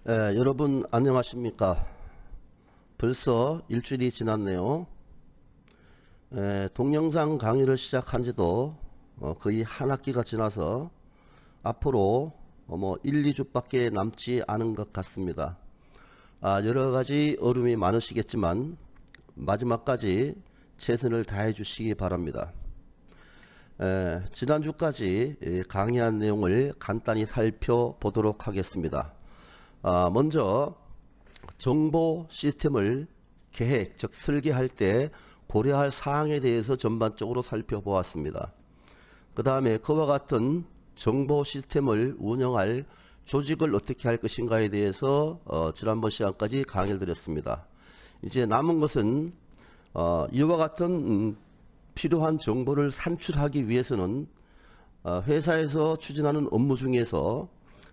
여러분 안녕하십니까? 벌써 일주일이 지났네요. 동영상 강의를 시작한 지도 거의 한 학기가 지나서 앞으로 1, 2주밖에 남지 않은 것 같습니다. 여러가지 어려움이 많으시겠지만 마지막까지 최선을 다해 주시기 바랍니다. 지난주까지 강의한 내용을 간단히 살펴보도록 하겠습니다. 먼저 정보 시스템을 계획, 즉 설계할 때 고려할 사항에 대해서 전반적으로 살펴보았습니다. 그 다음에 그와 같은 정보 시스템을 운영할 조직을 어떻게 할 것인가에 대해서 지난번 시간까지 강의를 드렸습니다. 이제 남은 것은 이와 같은 필요한 정보를 산출하기 위해서는 회사에서 추진하는 업무 중에서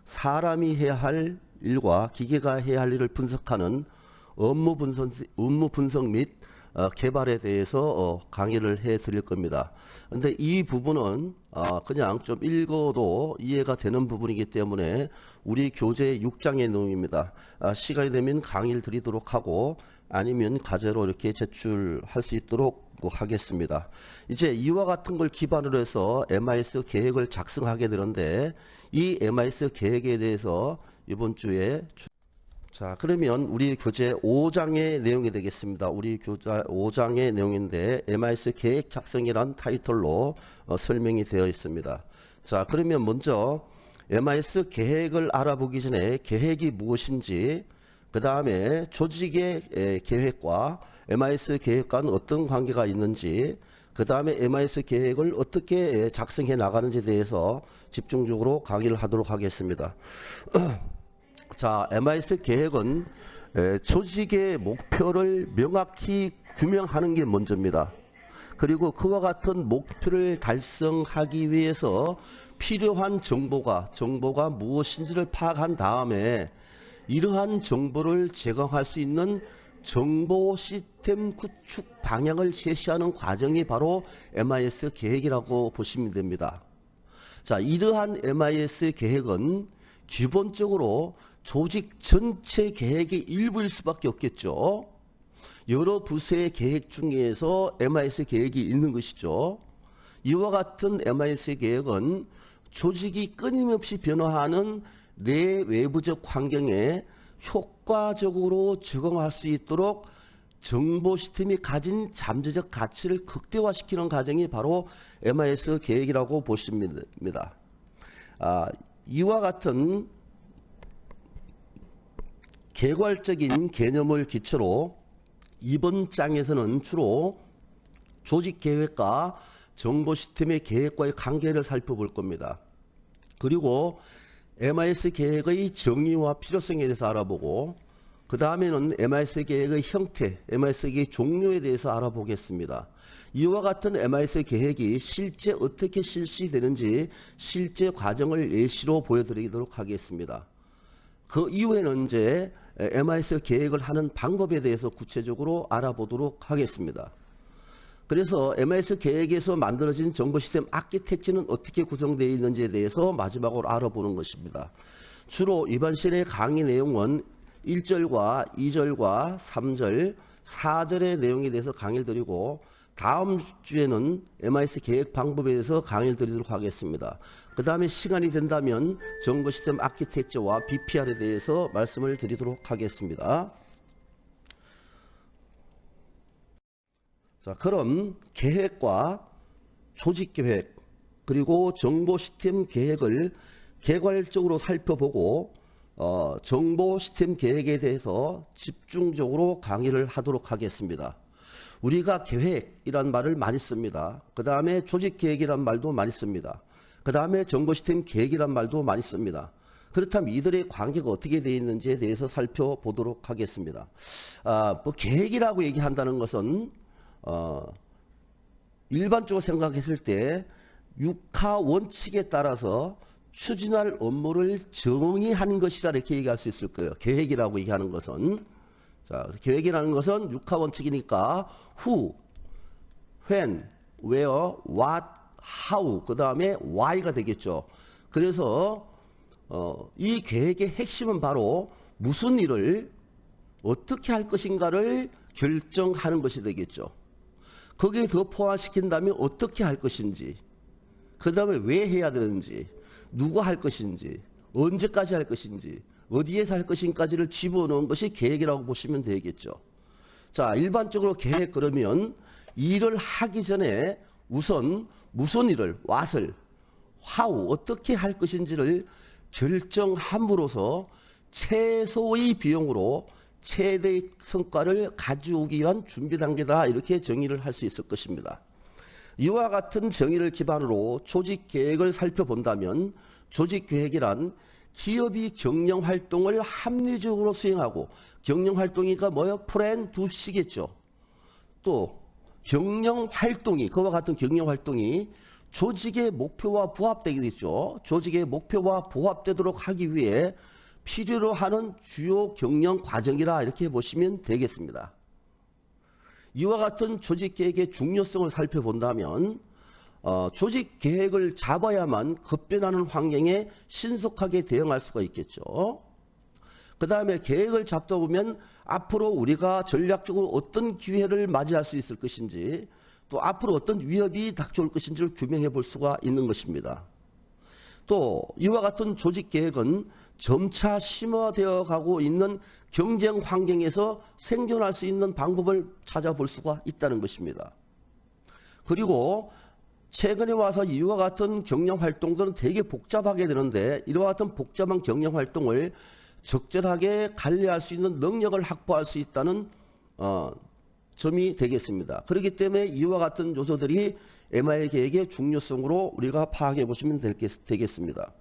사람이 해야 할 일과 기계가 해야 할 일을 분석하는 업무 분석 및 개발에 대해서 강의를 해 드릴 겁니다. 근데 이 부분은 그냥 좀 읽어도 이해가 되는 부분이기 때문에 우리 교재 6장의 내용입니다. 시간이 되면 강의를 드리도록 하고 아니면 과제로 이렇게 제출할 수 있도록 하겠습니다. 이제 이와 같은 걸 기반으로 해서 MIS 계획을 작성하게 되는데 이 MIS 계획에 대해서 이번 주에 그러면 우리 교재 5장의 내용이 되겠습니다. 우리 교재 5장의 내용인데 MIS 계획 작성이란 타이틀로 설명이 되어 있습니다. 그러면 먼저 MIS 계획을 알아보기 전에 계획이 무엇인지, 그 다음에 조직의 계획과 MIS 계획과는 어떤 관계가 있는지, 그 다음에 MIS 계획을 어떻게 작성해 나가는지에 대해서 집중적으로 강의를 하도록 하겠습니다. MIS 계획은 조직의 목표를 명확히 규명하는 게 먼저입니다. 그리고 그와 같은 목표를 달성하기 위해서 필요한 정보가 무엇인지를 파악한 다음에 이러한 정보를 제공할 수 있는 정보 시스템 구축 방향을 제시하는 과정이 바로 MIS 계획이라고 보시면 됩니다. 이러한 MIS 계획은 기본적으로 조직 전체 계획의 일부일 수밖에 없겠죠. 여러 부서의 계획 중에서 MIS 계획이 있는 것이죠. 이와 같은 MIS 계획은 조직이 끊임없이 변화하는 내외부적 환경에 효과적으로 적응할 수 있도록 정보 시스템이 가진 잠재적 가치를 극대화시키는 과정이 바로 MIS 계획이라고 보시면 됩니다. 이와 같은 개괄적인 개념을 기초로 이번 장에서는 주로 조직 계획과 정보 시스템의 계획과의 관계를 살펴볼 겁니다. 그리고 MIS 계획의 정의와 필요성에 대해서 알아보고, 그 다음에는 MIS 계획의 형태, MIS 계획의 종류에 대해서 알아보겠습니다. 이와 같은 MIS 계획이 실제 어떻게 실시되는지 실제 과정을 예시로 보여드리도록 하겠습니다. 그 이후에는 이제 MIS 계획을 하는 방법에 대해서 구체적으로 알아보도록 하겠습니다. 그래서 MIS 계획에서 만들어진 정보 시스템 아키텍처는 어떻게 구성되어 있는지에 대해서 마지막으로 알아보는 것입니다. 주로 이번 시간의 강의 내용은 1절과 2절과 3절, 4절의 내용에 대해서 강의를 드리고, 다음 주에는 MIS 계획 방법에 대해서 강의를 드리도록 하겠습니다. 그 다음에 시간이 된다면 정보 시스템 아키텍처와 BPR에 대해서 말씀을 드리도록 하겠습니다. 그럼 계획과 조직 계획 그리고 정보 시스템 계획을 개괄적으로 살펴보고 정보 시스템 계획에 대해서 집중적으로 강의를 하도록 하겠습니다. 우리가 계획이란 말을 많이 씁니다. 그 다음에 조직 계획이란 말도 많이 씁니다. 그 다음에 정보 시스템 계획이란 말도 많이 씁니다. 그렇다면 이들의 관계가 어떻게 되어 있는지에 대해서 살펴보도록 하겠습니다. 계획이라고 얘기한다는 것은 일반적으로 생각했을 때 6하 원칙에 따라서 추진할 업무를 정의하는 것이라 이렇게 얘기할 수 있을 거예요. 계획이라고 얘기하는 것은. 계획이라는 것은 6하 원칙이니까 who, when, where, what, how, 그 다음에 why가 되겠죠. 그래서 이 계획의 핵심은 바로 무슨 일을 어떻게 할 것인가를 결정하는 것이 되겠죠. 거기에 더 포함시킨다면 어떻게 할 것인지, 그 다음에 왜 해야 되는지, 누가 할 것인지, 언제까지 할 것인지, 어디에서 할 것인지까지를 집어넣은 것이 계획이라고 보시면 되겠죠. 자, 일반적으로 계획 그러면 일을 하기 전에 우선 무슨 일을, what을, how, 어떻게 할 것인지를 결정함으로써 최소의 비용으로 최대의 성과를 가져오기 위한 준비 단계다, 이렇게 정의를 할 수 있을 것입니다. 이와 같은 정의를 기반으로 조직 계획을 살펴본다면 조직 계획이란 기업이 경영 활동을 합리적으로 수행하고, 경영 활동이니까 뭐예요? 플랜 두 시겠죠. 또 경영 활동이, 그와 같은 경영 활동이 조직의 목표와 부합되겠죠. 조직의 목표와 부합되도록 하기 위해 필요로 하는 주요 경영 과정이라, 이렇게 보시면 되겠습니다. 이와 같은 조직 계획의 중요성을 살펴본다면 조직 계획을 잡아야만 급변하는 환경에 신속하게 대응할 수가 있겠죠. 그 다음에 계획을 잡다 보면 앞으로 우리가 전략적으로 어떤 기회를 맞이할 수 있을 것인지, 또 앞으로 어떤 위협이 닥쳐올 것인지를 규명해 볼 수가 있는 것입니다. 또 이와 같은 조직 계획은 점차 심화되어 가고 있는 경쟁 환경에서 생존할 수 있는 방법을 찾아볼 수가 있다는 것입니다. 그리고 최근에 와서 이와 같은 경영 활동들은 되게 복잡하게 되는데, 이와 같은 복잡한 경영 활동을 적절하게 관리할 수 있는 능력을 확보할 수 있다는 점이 되겠습니다. 그렇기 때문에 이와 같은 요소들이 MI 계획의 중요성으로 우리가 파악해 보시면 되겠습니다.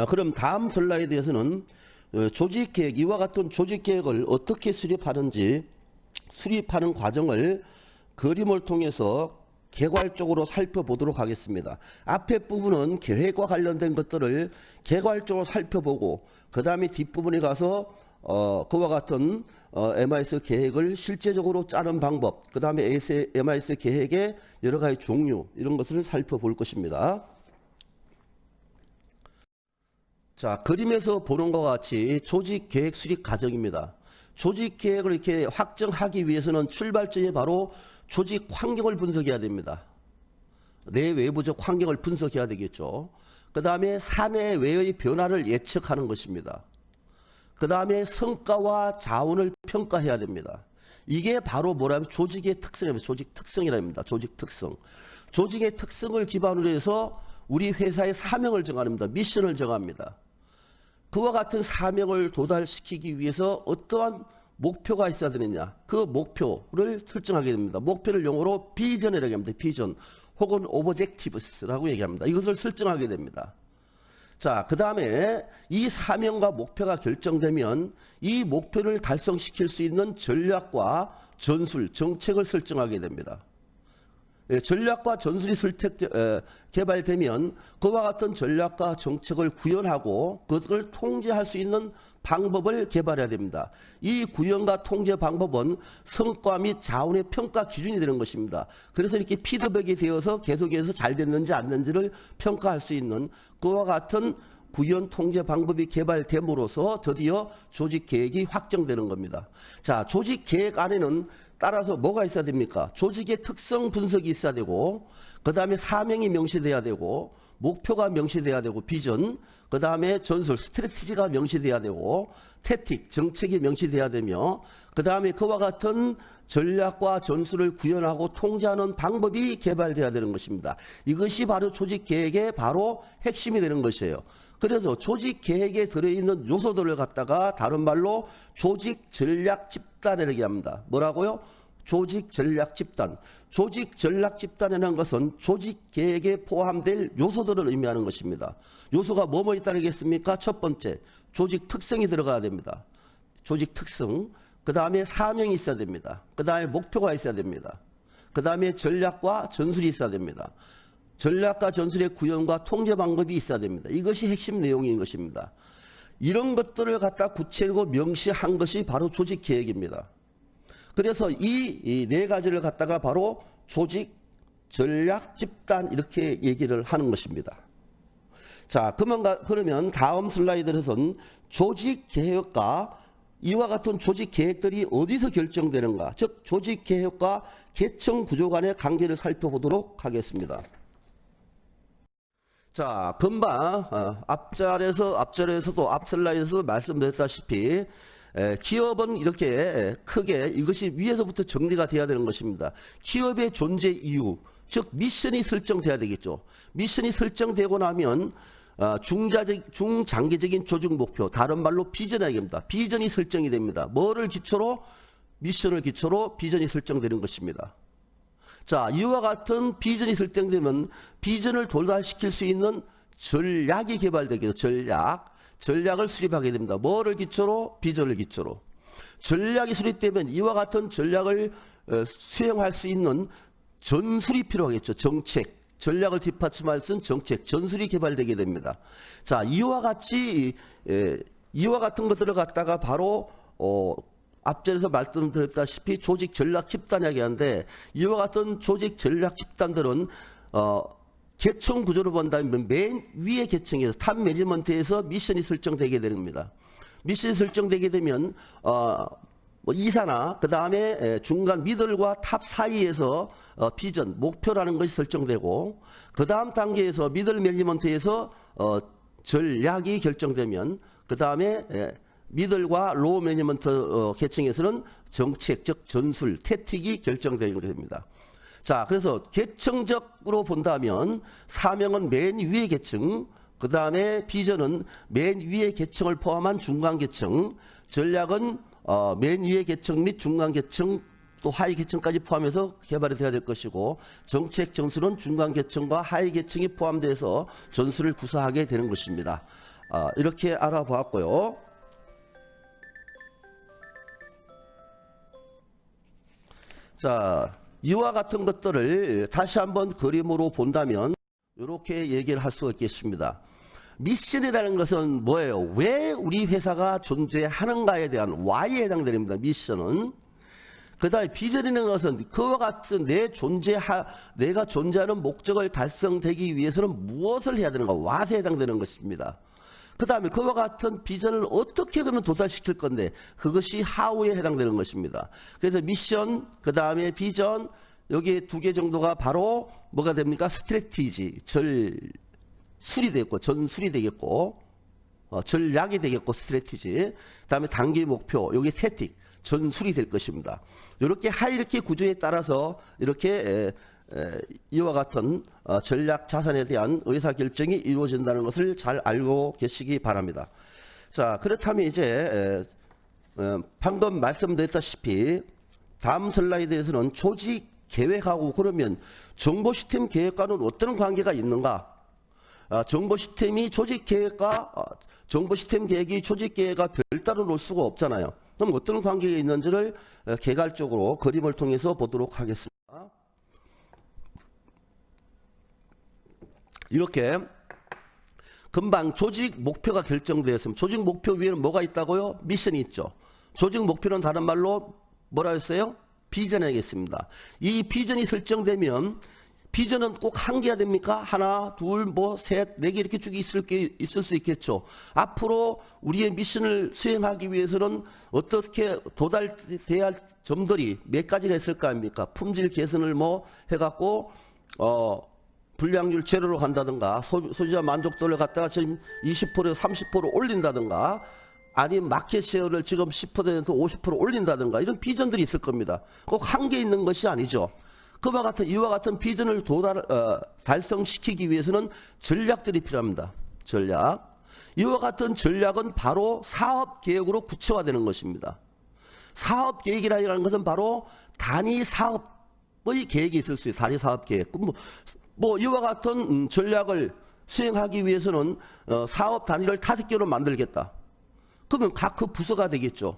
그럼 다음 슬라이드에서는 조직 계획, 이와 같은 조직 계획을 어떻게 수립하는지, 수립하는 과정을 그림을 통해서 개괄적으로 살펴보도록 하겠습니다. 앞에 부분은 계획과 관련된 것들을 개괄적으로 살펴보고, 그 다음에 뒷부분에 가서 그와 같은 MIS 계획을 실제적으로 짜는 방법, 그 다음에 MIS 계획의 여러 가지 종류, 이런 것을 살펴볼 것입니다. 자, 그림에서 보는 것과 같이 조직 계획 수립 과정입니다. 조직 계획을 이렇게 확정하기 위해서는 출발점이 바로 조직 환경을 분석해야 됩니다. 내외부적 환경을 분석해야 되겠죠. 그 다음에 사내 외의 변화를 예측하는 것입니다. 그 다음에 성과와 자원을 평가해야 됩니다. 이게 바로 뭐라면 조직의 특성입니다. 조직 특성이랍니다. 조직 특성. 조직의 특성을 기반으로 해서 우리 회사의 사명을 정합니다. 미션을 정합니다. 그와 같은 사명을 도달시키기 위해서 어떠한 목표가 있어야 되느냐, 그 목표를 설정하게 됩니다. 목표를 영어로 비전이라고 합니다. 비전 혹은 오브젝티브스라고 얘기합니다. 이것을 설정하게 됩니다. 자, 그 다음에 이 사명과 목표가 결정되면 이 목표를 달성시킬 수 있는 전략과 전술, 정책을 설정하게 됩니다. 전략과 전술이 개발되면 그와 같은 전략과 정책을 구현하고 그것을 통제할 수 있는 방법을 개발해야 됩니다. 이 구현과 통제 방법은 성과 및 자원의 평가 기준이 되는 것입니다. 그래서 이렇게 피드백이 되어서 계속해서 잘 됐는지 안 됐는지를 평가할 수 있는 그와 같은 구현 통제 방법이 개발됨으로써 드디어 조직 계획이 확정되는 겁니다. 자, 조직 계획 안에는 따라서 뭐가 있어야 됩니까? 조직의 특성 분석이 있어야 되고, 그 다음에 사명이 명시돼야 되고, 목표가 명시돼야 되고, 비전, 그 다음에 전술, 스트래티지가 명시돼야 되고, 태틱, 정책이 명시돼야 되며, 그 다음에 그와 같은 전략과 전술을 구현하고 통제하는 방법이 개발돼야 되는 것입니다. 이것이 바로 조직 계획의 바로 핵심이 되는 것이에요. 그래서 조직 계획에 들어있는 요소들을 갖다가 다른 말로 조직 전략 집단이라고 합니다. 뭐라고요? 조직 전략 집단. 조직 전략 집단이라는 것은 조직 계획에 포함될 요소들을 의미하는 것입니다. 요소가 뭐뭐 있다겠습니까? 첫 번째, 조직 특성이 들어가야 됩니다. 조직 특성. 그 다음에 사명이 있어야 됩니다. 그 다음에 목표가 있어야 됩니다. 그 다음에 전략과 전술이 있어야 됩니다. 전략과 전술의 구현과 통제 방법이 있어야 됩니다. 이것이 핵심 내용인 것입니다. 이런 것들을 갖다 구체적으로 명시한 것이 바로 조직 계획입니다. 그래서 이 네 가지를 갖다가 바로 조직 전략 집단 이렇게 얘기를 하는 것입니다. 자, 그러면 다음 슬라이드에서는 조직 계획과 이와 같은 조직 계획들이 어디서 결정되는가, 즉 조직 계획과 계층 구조 간의 관계를 살펴보도록 하겠습니다. 자, 금방 앞절에서도 앞 슬라이드에서 말씀드렸다시피 기업은 이렇게 크게 이것이 위에서부터 정리가 돼야 되는 것입니다. 기업의 존재 이유, 즉 미션이 설정돼야 되겠죠. 미션이 설정되고 나면 중장기적인 조직 목표, 다른 말로 비전 이야기입니다. 비전이 설정이 됩니다. 뭐를 기초로? 미션을 기초로 비전이 설정되는 것입니다. 자, 이와 같은 비전이 설정되면 비전을 도달시킬 수 있는 전략이 개발되겠죠. 전략을 수립하게 됩니다. 뭐를 기초로? 비전을 기초로. 전략이 수립되면 이와 같은 전략을 수행할 수 있는 전술이 필요하겠죠. 정책. 전략을 뒷받침할 수 있는 정책, 전술이 개발되게 됩니다. 자, 이와 같은 것들을 갖다가 바로 앞전에서 말씀드렸다시피 조직 전략 집단 이야기하는데, 이와 같은 조직 전략 집단들은 계층 구조로 본다면 맨 위의 계층에서 탑 매니지먼트에서 미션이 설정되게 됩니다. 미션이 설정되게 되면 이사나 그 다음에 중간 미들과 탑 사이에서 비전, 목표라는 것이 설정되고, 그 다음 단계에서 미들 매니지먼트에서 전략이 결정되면 그 다음에 미들과 로우 매니지먼트 계층에서는 정책, 즉 전술, 태틱이 결정되게 됩니다. 자, 그래서 계층적으로 본다면 사명은 맨 위의 계층, 그 다음에 비전은 맨 위의 계층을 포함한 중간 계층, 전략은 맨 위의 계층 및 중간 계층 또 하위 계층까지 포함해서 개발이 되어야 될 것이고, 정책 전술은 중간 계층과 하위 계층이 포함돼서 전술을 구사하게 되는 것입니다. 이렇게 알아보았고요. 자, 이와 같은 것들을 다시 한번 그림으로 본다면 이렇게 얘기를 할 수가 있겠습니다. 미션이라는 것은 뭐예요? 왜 우리 회사가 존재하는가에 대한 Why에 해당됩니다. 미션은. 그 다음에 비전이라는 것은 그와 같은 내가 존재하는 목적을 달성되기 위해서는 무엇을 해야 되는가? What에 해당되는 것입니다. 그 다음에 그와 같은 비전을 어떻게 그러면 도달시킬 건데, 그것이 How에 해당되는 것입니다. 그래서 미션, 그 다음에 비전, 여기 두 개 정도가 바로 뭐가 됩니까? 스트래티지, 전술이 되겠고, 전술이 되겠고, 전략이 되겠고, 스트래티지. 그 다음에 단기 목표, 여기 태틱, 전술이 될 것입니다. 이렇게 하이라키 구조에 따라서 이렇게 이와 같은 전략 자산에 대한 의사결정이 이루어진다는 것을 잘 알고 계시기 바랍니다. 자, 그렇다면 이제 방금 말씀드렸다시피 다음 슬라이드에서는 조직 계획하고 그러면 정보 시스템 계획과는 어떤 관계가 있는가? 정보 시스템이 조직 계획과 정보 시스템 계획이 조직 계획과 별다른 놓을 수가 없잖아요. 그럼 어떤 관계가 있는지를 개괄적으로 그림을 통해서 보도록 하겠습니다. 이렇게 금방 조직 목표가 결정되었습니다. 조직 목표 위에는 뭐가 있다고요? 미션이 있죠. 조직 목표는 다른 말로 뭐라 했어요? 비전이겠습니다. 이 비전이 설정되면 비전은 꼭 한 개야 됩니까? 하나, 둘, 뭐 셋, 네 개 이렇게 쭉 있을 수 있겠죠. 앞으로 우리의 미션을 수행하기 위해서는 어떻게 도달돼야 할 점들이 몇 가지가 있을까 합니까? 품질 개선을 뭐 해갖고 불량률 제로로 간다든가, 소비자 만족도를 갖다가 지금 20%에서 30% 올린다든가, 아니면 마켓 쉐어를 지금 10%에서 50% 올린다든가, 이런 비전들이 있을 겁니다. 꼭 한 개 있는 것이 아니죠. 이와 같은 비전을 달성시키기 위해서는 전략들이 필요합니다. 전략. 이와 같은 전략은 바로 사업 계획으로 구체화되는 것입니다. 사업 계획이라는 것은 바로 단위 사업의 계획이 있을 수 있어요. 단위 사업 계획. 이와 같은 전략을 수행하기 위해서는 사업 단위를 5개로 만들겠다. 그러면 각 그 부서가 되겠죠.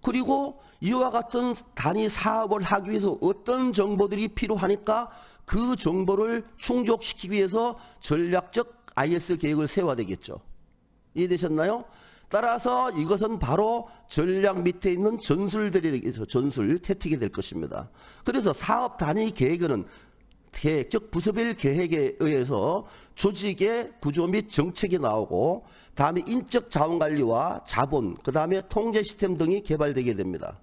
그리고 이와 같은 단위 사업을 하기 위해서 어떤 정보들이 필요하니까 그 정보를 충족시키기 위해서 전략적 IS 계획을 세워야 되겠죠. 이해되셨나요? 따라서 이것은 바로 전략 밑에 있는 전술들이 되겠죠. 전술, 태틱이 될 것입니다. 그래서 사업 단위 계획에는 계획, 즉 부서별 계획에 의해서 조직의 구조 및 정책이 나오고 다음에 인적 자원 관리와 자본, 그 다음에 통제 시스템 등이 개발되게 됩니다.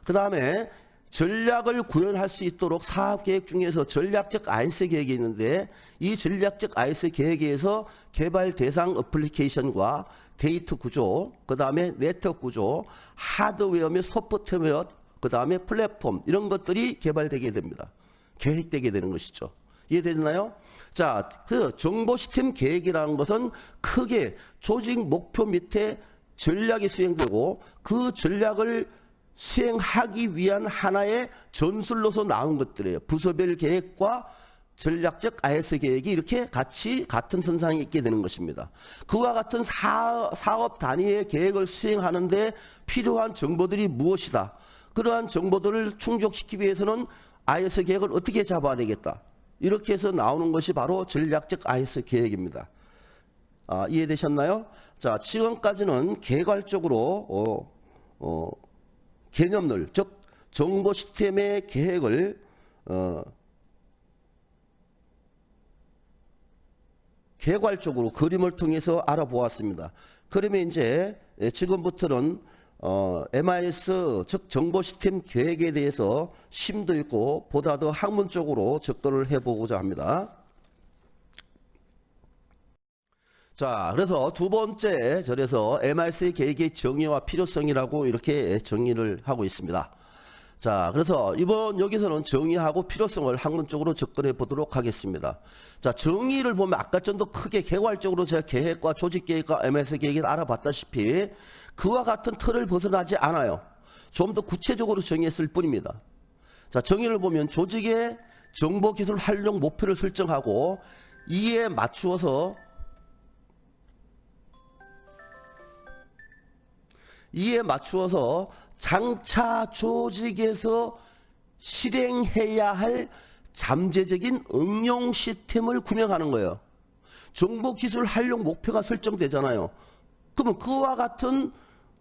그 다음에 전략을 구현할 수 있도록 사업계획 중에서 전략적 IS 계획이 있는데 이 전략적 IS 계획에서 개발 대상 어플리케이션과 데이터 구조, 그 다음에 네트워크 구조, 하드웨어 및 소프트웨어, 그 다음에 플랫폼 이런 것들이 개발되게 됩니다. 계획되게 되는 것이죠. 이해되나요? 자, 그 정보 시스템 계획이라는 것은 크게 조직 목표 밑에 전략이 수행되고 그 전략을 수행하기 위한 하나의 전술로서 나온 것들이에요. 부서별 계획과 전략적 IS 계획이 이렇게 같이 같은 선상에 있게 되는 것입니다. 그와 같은 사업 단위의 계획을 수행하는데 필요한 정보들이 무엇이다. 그러한 정보들을 충족시키기 위해서는 IS 계획을 어떻게 잡아야 되겠다. 이렇게 해서 나오는 것이 바로 전략적 IS 계획입니다. 이해되셨나요? 자, 지금까지는 개괄적으로 개념들, 즉 정보 시스템의 계획을 개괄적으로 그림을 통해서 알아보았습니다. 그러면 이제 지금부터는 MIS, 즉 정보 시스템 계획에 대해서 심도 있고 보다 더 학문적으로 접근을 해보고자 합니다. 자, 그래서 두 번째 절에서 MIS 계획의 정의와 필요성이라고 이렇게 정의를 하고 있습니다. 자, 그래서 이번 여기서는 정의하고 필요성을 학문적으로 접근해 보도록 하겠습니다. 자, 정의를 보면 아까 전도 크게 개괄적으로 제가 계획과 조직 계획과 MIS 계획을 알아봤다시피 그와 같은 틀을 벗어나지 않아요. 좀 더 구체적으로 정의했을 뿐입니다. 자, 정의를 보면 조직의 정보기술 활용 목표를 설정하고 이에 맞추어서 장차 조직에서 실행해야 할 잠재적인 응용 시스템을 구명하는 거예요. 정보기술 활용 목표가 설정되잖아요. 그러면 그와 같은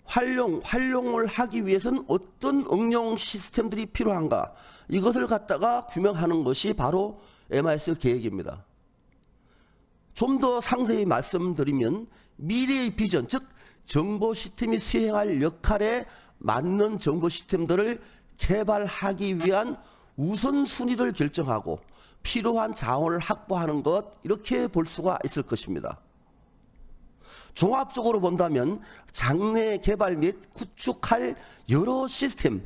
활용을 하기 위해서는 어떤 응용 시스템들이 필요한가? 이것을 갖다가 규명하는 것이 바로 MIS 계획입니다. 좀 더 상세히 말씀드리면 미래의 비전, 즉 정보 시스템이 수행할 역할에 맞는 정보 시스템들을 개발하기 위한 우선순위를 결정하고 필요한 자원을 확보하는 것, 이렇게 볼 수가 있을 것입니다. 종합적으로 본다면 장래 개발 및 구축할 여러 시스템이라는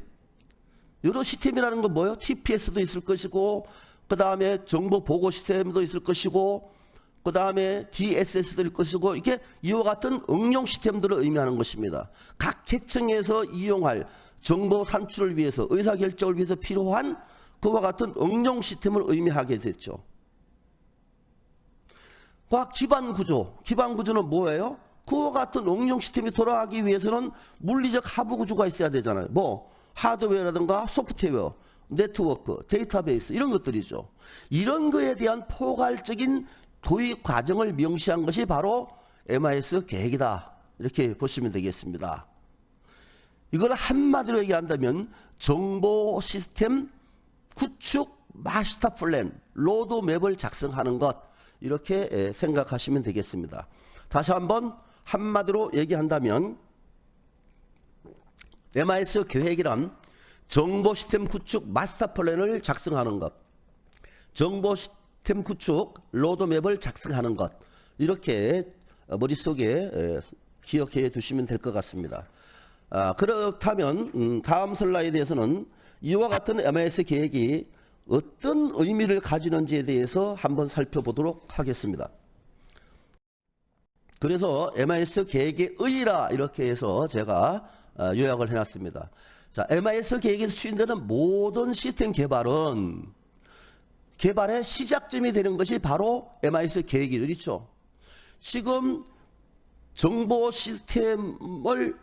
건 뭐예요? TPS도 있을 것이고 그 다음에 정보 보고 시스템도 있을 것이고 그 다음에 DSS도 있을 것이고 이게 이와 같은 응용 시스템들을 의미하는 것입니다. 각 계층에서 이용할 정보 산출을 위해서 의사결정을 위해서 필요한 그와 같은 응용 시스템을 의미하게 됐죠. 과학 기반 구조는 뭐예요? 그와 같은 응용 시스템이 돌아가기 위해서는 물리적 하부 구조가 있어야 되잖아요. 뭐 하드웨어라든가 소프트웨어, 네트워크, 데이터베이스 이런 것들이죠. 이런 거에 대한 포괄적인 도입 과정을 명시한 것이 바로 MIS 계획이다. 이렇게 보시면 되겠습니다. 이걸 한마디로 얘기한다면 정보 시스템 구축 마스터 플랜, 로드맵을 작성하는 것, 이렇게 생각하시면 되겠습니다. 다시 한마디로 얘기한다면 MIS 계획이란 정보 시스템 구축 마스터 플랜을 작성하는 것, 정보 시스템 구축 로드맵을 작성하는 것, 이렇게 머릿속에 기억해 두시면 될 것 같습니다. 그렇다면 다음 슬라이드에서는 이와 같은 MIS 계획이 어떤 의미를 가지는지에 대해서 한번 살펴보도록 하겠습니다. 그래서 MIS 계획의 의의라 이렇게 해서 제가 요약을 해놨습니다. 자, MIS 계획에서 추진되는 모든 시스템 개발의 시작점이 되는 것이 바로 MIS 계획이죠. 그렇죠? 지금 정보 시스템을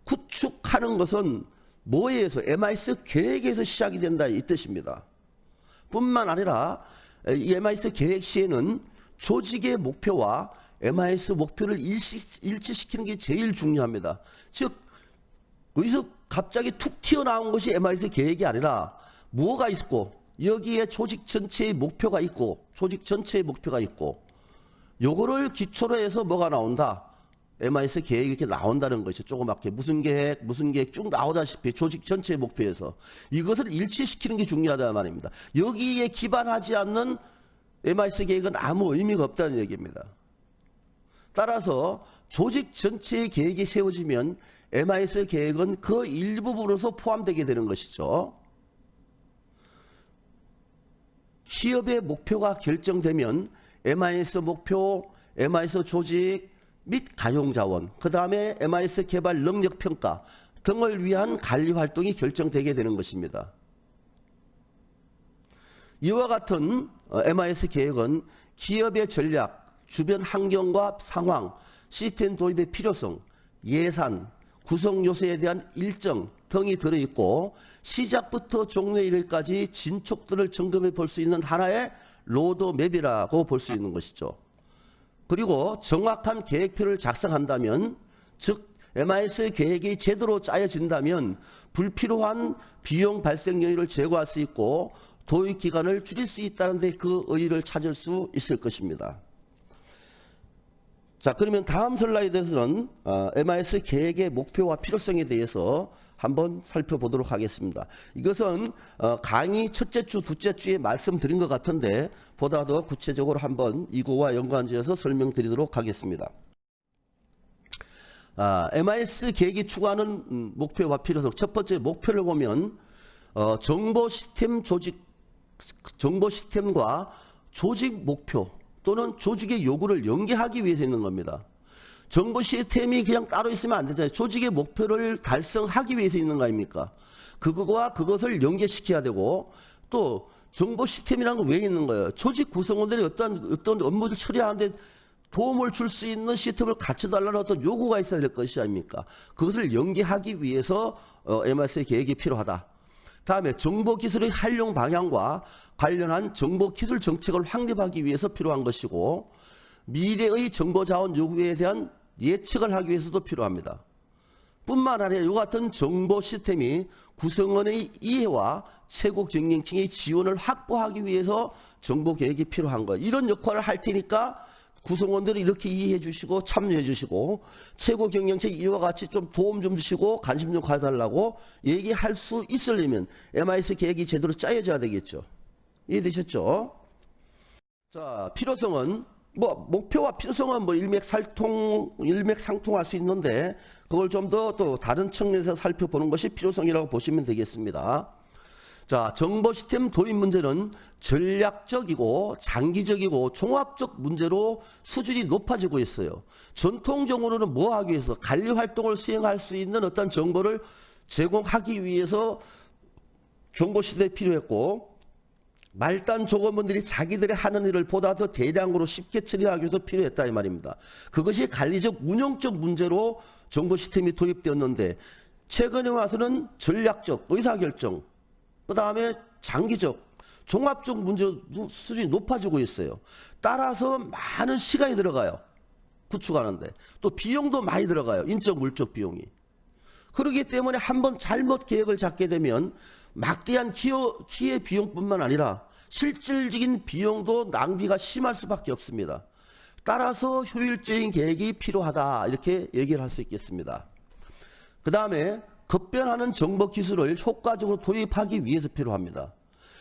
구축하는 것은 뭐에 의해서? MIS 계획에서 시작이 된다 이 뜻입니다. 뿐만 아니라 이 MIS 계획 시에는 조직의 목표와 MIS 목표를 일치시키는 게 제일 중요합니다. 즉 여기서 갑자기 툭 튀어나온 것이 MIS 계획이 아니라 뭐가 있고 여기에 조직 전체의 목표가 있고 요거를 기초로 해서 뭐가 나온다? MIS 계획이 이렇게 나온다는 것이 조그맣게 무슨 계획 쭉 나오다시피 조직 전체의 목표에서 이것을 일치시키는 게 중요하다 말입니다. 여기에 기반하지 않는 MIS 계획은 아무 의미가 없다는 얘기입니다. 따라서 조직 전체의 계획이 세워지면 MIS 계획은 그 일부분으로서 포함되게 되는 것이죠. 기업의 목표가 결정되면 MIS 목표, MIS 조직 및 가용자원, 그 다음에 MIS 개발 능력 평가 등을 위한 관리 활동이 결정되게 되는 것입니다. 이와 같은 MIS 계획은 기업의 전략, 주변 환경과 상황, 시스템 도입의 필요성, 예산, 구성 요소에 대한 일정 등이 들어있고 시작부터 종료에 이르기까지 진척들을 점검해 볼 수 있는 하나의 로드맵이라고 볼 수 있는 것이죠. 그리고 정확한 계획표를 작성한다면, 즉 MIS 계획이 제대로 짜여진다면 불필요한 비용 발생 요인을 제거할 수 있고 도입 기간을 줄일 수 있다는 데 그 의의를 찾을 수 있을 것입니다. 자, 그러면 다음 슬라이드에서는 MIS 계획의 목표와 필요성에 대해서 한번 살펴보도록 하겠습니다. 이것은 강의 첫째 주, 둘째 주에 말씀드린 것 같은데 보다 더 구체적으로 한번 이거와 연관지어서 설명드리도록 하겠습니다. MIS 계획이 추구하는 목표와 필요성, 첫 번째 목표를 보면 정보 시스템과 조직 목표 또는 조직의 요구를 연계하기 위해서 있는 겁니다. 정보 시스템이 그냥 따로 있으면 안 되잖아요. 조직의 목표를 달성하기 위해서 있는 거 아닙니까? 그거와 그것을 연계시켜야 되고, 또 정보 시스템이라는 건 왜 있는 거예요? 조직 구성원들이 어떤 업무를 처리하는데 도움을 줄 수 있는 시스템을 갖춰달라는 어떤 요구가 있어야 될 것이 아닙니까? 그것을 연계하기 위해서 MIS 계획이 필요하다. 다음에 정보기술의 활용 방향과 관련한 정보기술 정책을 확립하기 위해서 필요한 것이고, 미래의 정보자원 요구에 대한 예측을 하기 위해서도 필요합니다. 뿐만 아니라 이와 같은 정보 시스템이 구성원의 이해와 최고 경영층의 지원을 확보하기 위해서 정보 계획이 필요한 거예요. 이런 역할을 할 테니까 구성원들이 이렇게 이해해 주시고 참여해 주시고 최고 경영층 이와 같이 좀 도움 좀 주시고 관심 좀 가져달라고 얘기할 수 있으려면 MIS 계획이 제대로 짜여져야 되겠죠. 이해되셨죠? 자, 필요성은 목표와 필요성은 일맥상통할 수 있는데 그걸 좀 더 또 다른 측면에서 살펴보는 것이 필요성이라고 보시면 되겠습니다. 자, 정보 시스템 도입 문제는 전략적이고 장기적이고 종합적 문제로 수준이 높아지고 있어요. 전통적으로는 뭐 하기 위해서 관리 활동을 수행할 수 있는 어떤 정보를 제공하기 위해서 정보 시스템이 필요했고, 말단 조건분들이 자기들이 하는 일을 보다 더 대량으로 쉽게 처리하기 위해서 필요했다 이 말입니다. 그것이 관리적 운영적 문제로 정보 시스템이 도입되었는데 최근에 와서는 전략적 의사결정, 그 다음에 장기적 종합적 문제 수준이 높아지고 있어요. 따라서 많은 시간이 들어가요. 구축하는데. 또 비용도 많이 들어가요. 인적 물적 비용이. 그렇기 때문에 한번 잘못 계획을 잡게 되면 막대한 기회 비용뿐만 아니라 실질적인 비용도 낭비가 심할 수밖에 없습니다. 따라서 효율적인 계획이 필요하다 이렇게 얘기를 할 수 있겠습니다. 그 다음에 급변하는 정보 기술을 효과적으로 도입하기 위해서 필요합니다.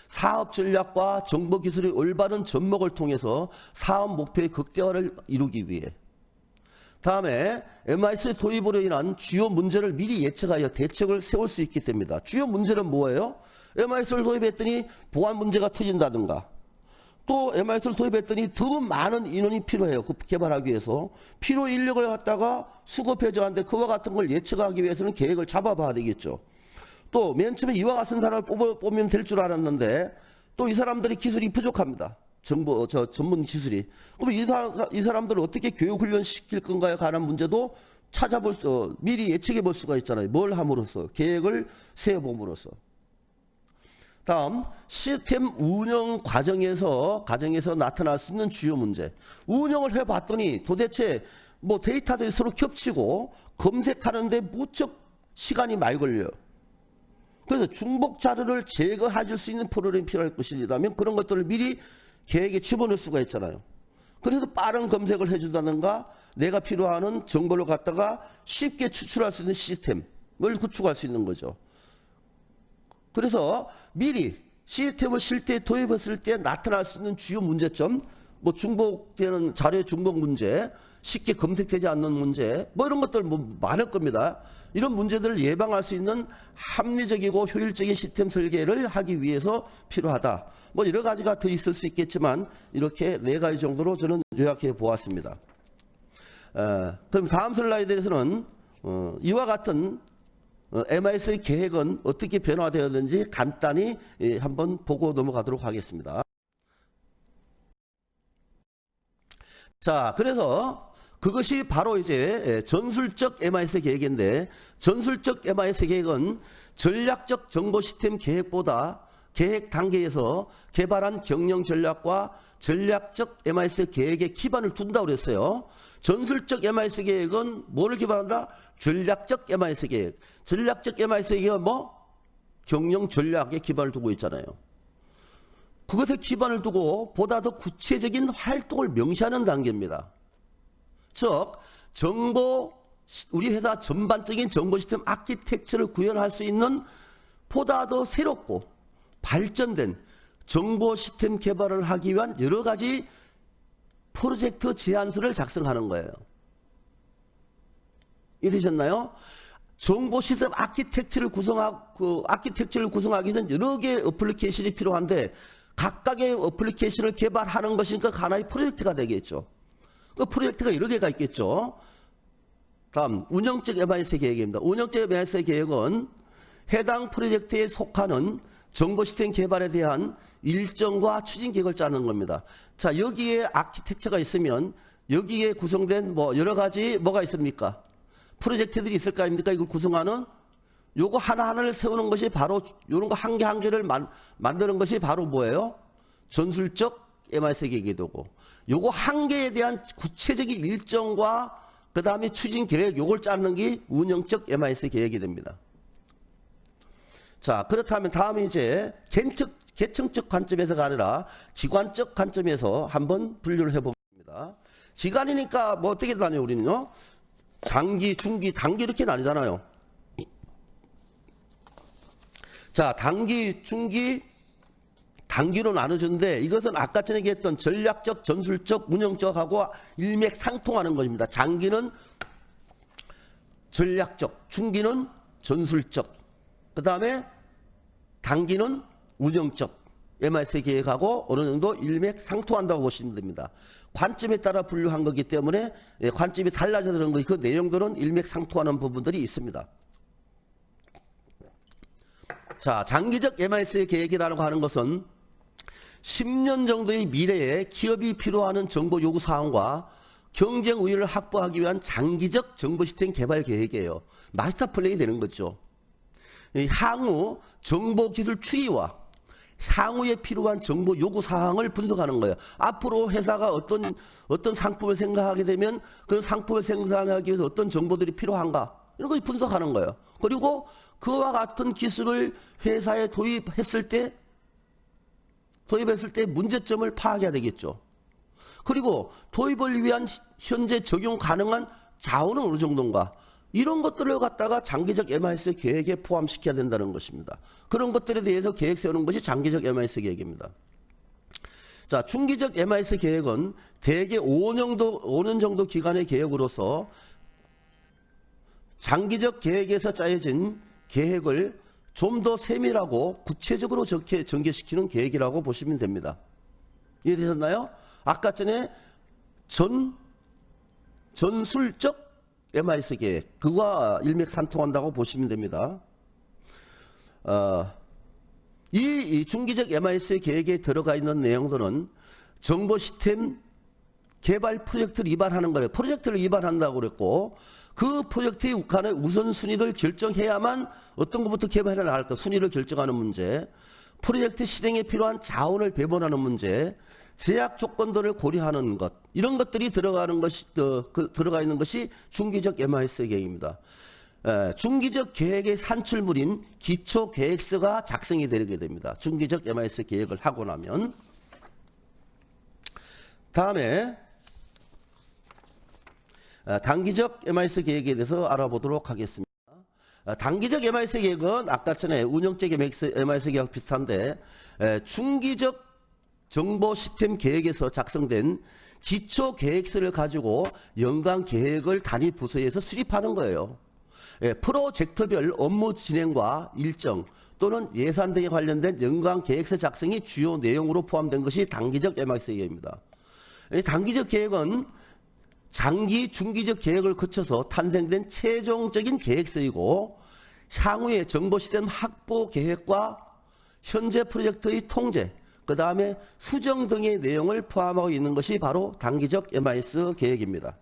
사업 전략과 정보 기술의 올바른 접목을 통해서 사업 목표의 극대화를 이루기 위해, 다음에 MIS 도입으로 인한 주요 문제를 미리 예측하여 대책을 세울 수 있기 때문이다. 주요 문제는 뭐예요? MIS를 도입했더니 보안 문제가 터진다든가, 또 MIS를 도입했더니 더 많은 인원이 필요해요. 그 개발하기 위해서. 필요 인력을 갖다가 수급해줘야 하는데 그와 같은 걸 예측하기 위해서는 계획을 잡아봐야 되겠죠. 또 맨 처음에 이와 같은 사람을 뽑으면 될 줄 알았는데 또 이 사람들이 기술이 부족합니다. 전문 기술이. 그럼 이 사람들을 어떻게 교육 훈련 시킬 건가에 관한 문제도 미리 예측해 볼 수가 있잖아요. 뭘 함으로써? 계획을 세워봄으로써. 다음, 시스템 운영 과정에서 나타날 수 있는 주요 문제. 운영을 해봤더니 도대체 데이터들이 서로 겹치고 검색하는데 무척 시간이 많이 걸려요. 그래서 중복 자료를 제거해 수 있는 프로그램이 필요할 것이라면 그런 것들을 미리 계획에 집어넣을 수가 있잖아요. 그래서 빠른 검색을 해준다든가 내가 필요한 정보를 갖다가 쉽게 추출할 수 있는 시스템을 구축할 수 있는 거죠. 그래서 미리 시스템을 실제에 도입했을 때 나타날 수 있는 주요 문제점, 뭐 중복되는 자료의 중복 문제, 쉽게 검색되지 않는 문제, 뭐 이런 것들 뭐 많을 겁니다. 이런 문제들을 예방할 수 있는 합리적이고 효율적인 시스템 설계를 하기 위해서 필요하다. 뭐 여러 가지가 더 있을 수 있겠지만 이렇게 4가지 정도로 저는 요약해 보았습니다. 그럼 다음 슬라이드에서는 이와 같은 MIS의 계획은 어떻게 변화되었는지 간단히 한번 보고 넘어가도록 하겠습니다. 자, 그래서 그것이 바로 이제 전술적 MIS 계획인데, 전술적 MIS 계획은 전략적 정보 시스템 계획보다 계획 단계에서 개발한 경영 전략과 전략적 MIS 계획에 기반을 둔다고 그랬어요. 전술적 MIS 계획은 뭐를 기반한다? 전략적 MIS 계획. 전략적 MIS 계획은 뭐? 경영 전략에 기반을 두고 있잖아요. 그것에 기반을 두고 보다 더 구체적인 활동을 명시하는 단계입니다. 즉, 우리 회사 전반적인 정보 시스템 아키텍처를 구현할 수 있는 보다 더 새롭고 발전된 정보 시스템 개발을 하기 위한 여러 가지 프로젝트 제안서를 작성하는 거예요. 이해되셨나요? 정보 시스템 아키텍처를 구성하기 위해서는 여러 개의 어플리케이션이 필요한데 각각의 어플리케이션을 개발하는 것이니까 하나의 프로젝트가 되겠죠. 그 프로젝트가 여러 개가 있겠죠. 다음, 운영적 MIS 계획입니다. 운영적 MIS 계획은 해당 프로젝트에 속하는 정보 시스템 개발에 대한 일정과 추진 계획을 짜는 겁니다. 자, 여기에 아키텍처가 있으면 여기에 구성된 뭐 여러 가지 뭐가 있습니까? 프로젝트들이 있을 거 아닙니까? 이걸 구성하는 요거 하나하나를 세우는 것이 바로 요런 거 한 개 한 개를 만드는 것이 바로 뭐예요? 전술적 MIS 계획이 되고, 요거 한 개에 대한 구체적인 일정과 그 다음에 추진 계획 요걸 짜는 게 운영적 MIS 계획이 됩니다. 자, 그렇다면 다음에 이제 계층적 관점에서가 아니라 기관적 관점에서 한번 분류를 해봅니다. 기관이니까 뭐 어떻게 나뉘어요, 우리는요? 장기, 중기, 단기 이렇게 나뉘잖아요. 자, 단기, 중기, 단기로 나눠주는데 이것은 아까 전에 얘기했던 전략적, 전술적, 운영적하고 일맥상통하는 것입니다. 장기는 전략적, 중기는 전술적, 그 다음에 단기는 운영적, MIS 계획하고 어느 정도 일맥상통한다고 보시면 됩니다. 관점에 따라 분류한 거기 때문에 관점이 달라져서 그런 거, 그 내용들은 일맥상통하는 부분들이 있습니다. 자, 장기적 MIS 계획이라고 하는 것은 10년 정도의 미래에 기업이 필요하는 정보 요구 사항과 경쟁 우위를 확보하기 위한 장기적 정보 시스템 개발 계획이에요. 마스터 플랜이 되는 거죠. 향후 정보 기술 추이와 향후에 필요한 정보 요구 사항을 분석하는 거예요. 앞으로 회사가 어떤 상품을 생산하게 되면 그 상품을 생산하기 위해서 어떤 정보들이 필요한가, 이런 걸 분석하는 거예요. 그리고 그와 같은 기술을 회사에 도입했을 때 문제점을 파악해야 되겠죠. 그리고 도입을 위한 현재 적용 가능한 자원은 어느 정도인가, 이런 것들을 갖다가 장기적 MIS 계획에 포함시켜야 된다는 것입니다. 그런 것들에 대해서 계획 세우는 것이 장기적 MIS 계획입니다. 자, 중기적 MIS 계획은 대개 5년 정도 기간의 계획으로서 장기적 계획에서 짜여진 계획을 좀 더 세밀하고 구체적으로 전개시키는 계획이라고 보시면 됩니다. 이해되셨나요? 아까 전에 전술적 MIS 계획, 그와 일맥상통한다고 보시면 됩니다. 이 중기적 MIS 계획에 들어가 있는 내용들은 정보 시스템 개발 프로젝트를 위반하는 거예요. 프로젝트를 위반한다고 그랬고, 그 프로젝트의 우선순위를 결정해야만 어떤 것부터 개발해 나갈까, 순위를 결정하는 문제, 프로젝트 실행에 필요한 자원을 배분하는 문제, 제약 조건들을 고려하는 것, 이런 것들이 들어가 있는 것이 중기적 MIS 계획입니다. 중기적 계획의 산출물인 기초계획서가 작성이 되게 됩니다. 중기적 MIS 계획을 하고 나면. 다음에 단기적 MIS 계획에 대해서 알아보도록 하겠습니다. 단기적 MIS 계획은 아까 전에 운영적 MIS 계획 비슷한데 중기적 정보 시스템 계획에서 작성된 기초 계획서를 가지고 연간 계획을 단위 부서에서 수립하는 거예요. 프로젝트별 업무 진행과 일정 또는 예산 등에 관련된 연간 계획서 작성이 주요 내용으로 포함된 것이 단기적 MIS 계획입니다. 단기적 계획은 장기, 중기적 계획을 거쳐서 탄생된 최종적인 계획서이고 향후의 정보 시스템 확보 계획과 현재 프로젝트의 통제, 그 다음에 수정 등의 내용을 포함하고 있는 것이 바로 단기적 MIS 계획입니다.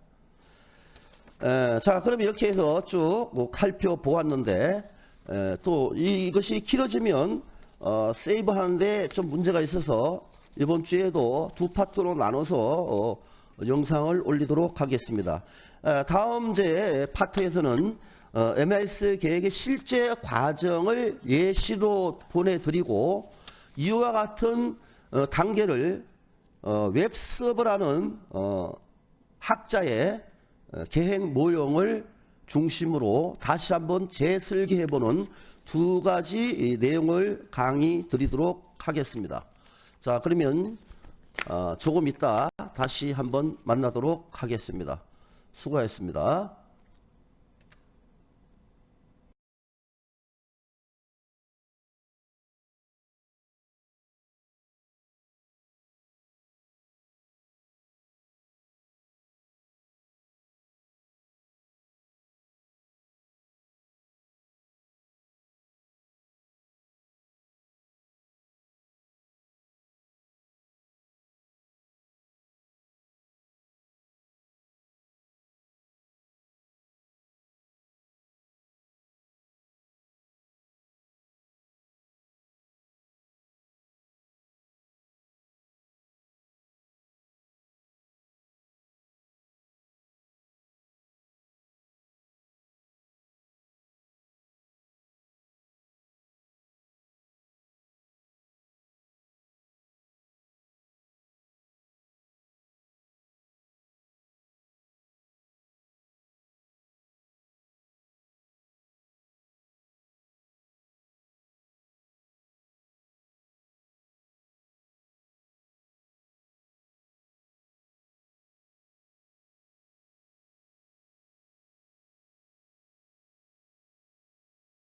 자, 그럼 이렇게 해서 쭉 살펴 보았는데 또 이것이 길어지면 세이브 하는데 좀 문제가 있어서 이번 주에도 두 파트로 나눠서 영상을 올리도록 하겠습니다. 다음 제 파트에서는 MIS 계획의 실제 과정을 예시로 보내드리고 이와 같은 단계를 웹서버라는 학자의 계획 모형을 중심으로 다시 한번 재설계해보는 두 가지 내용을 강의 드리도록 하겠습니다. 자, 그러면 조금 있다 다시 한번 만나도록 하겠습니다. 수고하셨습니다.